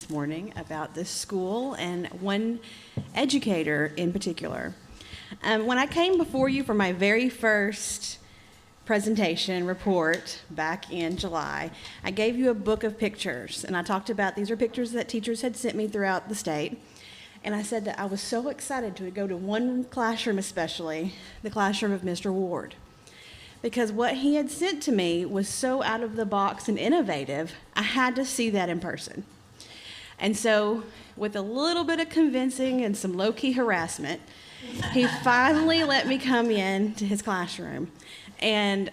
this morning about this school and one educator in particular. When I came before you for my very first presentation report back in July, I gave you a book of pictures, and I talked about these are pictures that teachers had sent me throughout the state. And I said that I was so excited to go to one classroom, especially the classroom of Mr. Ward, because what he had sent to me was so out of the box and innovative, I had to see that in person. And so, with a little bit of convincing and some low-key harassment, he finally let me come in to his classroom. And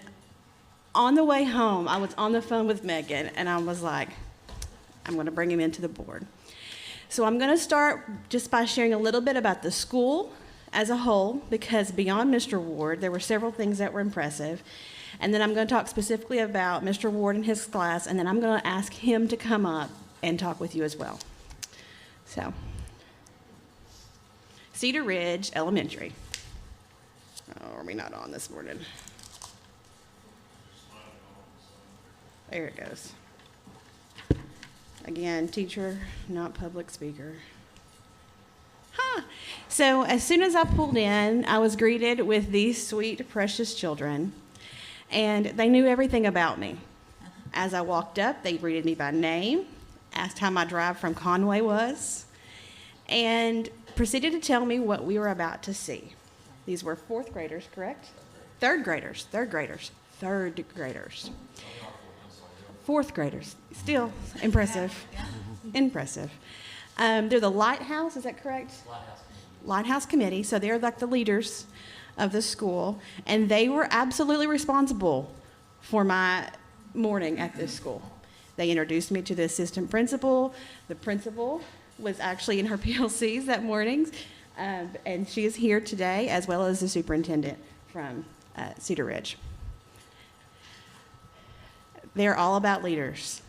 on the way home, I was on the phone with Megan, and I was like, I'm going to bring him into the board. So I'm going to start just by sharing a little bit about the school as a whole, because beyond Mr. Ward, there were several things that were impressive. And then I'm going to talk specifically about Mr. Ward and his class, and then I'm going to ask him to come up and talk with you as well. So, Cedar Ridge Elementary. Oh, are we not on this morning? There it goes. Again, teacher, not public speaker. So as soon as I pulled in, I was greeted with these sweet, precious children, and they knew everything about me. As I walked up, they greeted me by name, asked how my drive from Conway was, and proceeded to tell me what we were about to see. These were fourth graders, correct? Third graders. Fourth graders, still impressive, impressive. They're the Lighthouse, is that correct? Lighthouse Committee, so they're like the leaders of the school, and they were absolutely responsible for my morning at this school. They introduced me to the assistant principal. The principal was actually in her PLCs that morning, and she is here today, as well as the superintendent from Cedar Ridge. They're all about leaders.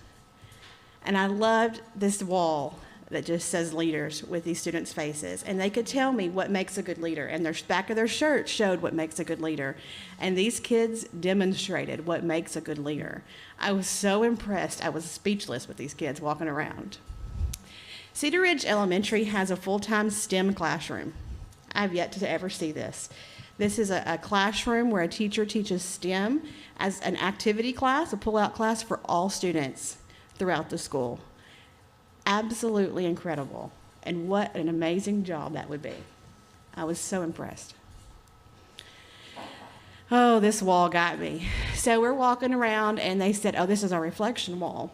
And I loved this wall that just says leaders with these students' faces. And they could tell me what makes a good leader. And their back of their shirt showed what makes a good leader. And these kids demonstrated what makes a good leader. I was so impressed. I was speechless with these kids walking around. Cedar Ridge Elementary has a full-time STEM classroom. I've yet to ever see this. This is a classroom where a teacher teaches STEM as an activity class, a pull-out class for all students throughout the school. Absolutely incredible. And what an amazing job that would be. I was so impressed. Oh, this wall got me. So we're walking around, and they said, oh, this is our reflection wall.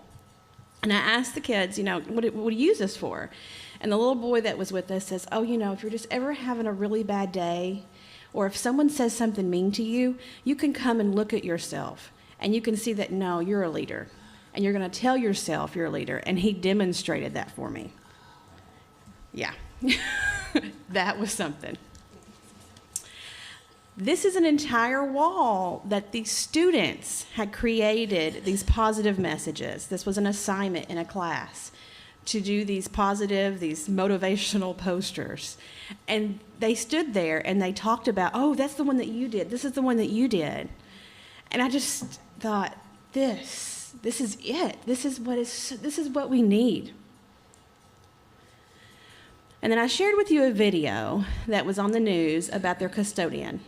And I asked the kids, what do you use this for? And the little boy that was with us says, oh, if you're just ever having a really bad day, or if someone says something mean to you, you can come and look at yourself, and you can see that, no, you're a leader, and you're going to tell yourself you're a leader, and he demonstrated that for me. Yeah, that was something. This is an entire wall that these students had created, these positive messages. This was an assignment in a class to do these positive, these motivational posters. And they stood there and they talked about, oh, that's the one that you did. This is the one that you did. And I just thought, this is it. This is what we need. And then I shared with you a video that was on the news about their custodian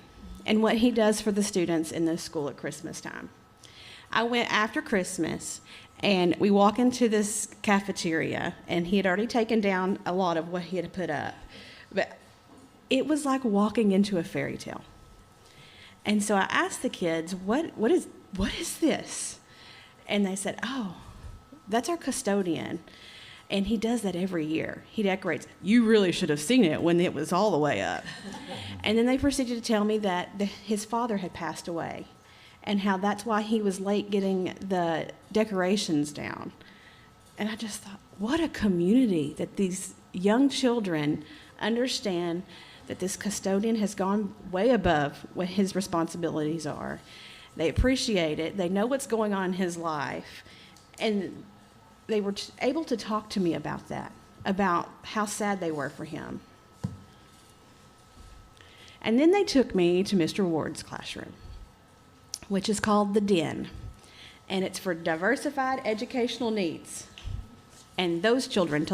and what he does for the students in this school at Christmas time. I went after Christmas, and we walk into this cafeteria, and he had already taken down a lot of what he had put up. But it was like walking into a fairy tale. And so I asked the kids, what is this? And they said, oh, that's our custodian. And he does that every year. He decorates. You really should have seen it when it was all the way up. And then they proceeded to tell me that his father had passed away, and how that's why he was late getting the decorations down. And I just thought, what a community that these young children understand that this custodian has gone way above what his responsibilities are. They appreciate it. They know what's going on in his life. And they were able to talk to me about that, about how sad they were for him. And then they took me to Mr. Ward's classroom, which is called the Den, and it's for diversified educational needs. And those children told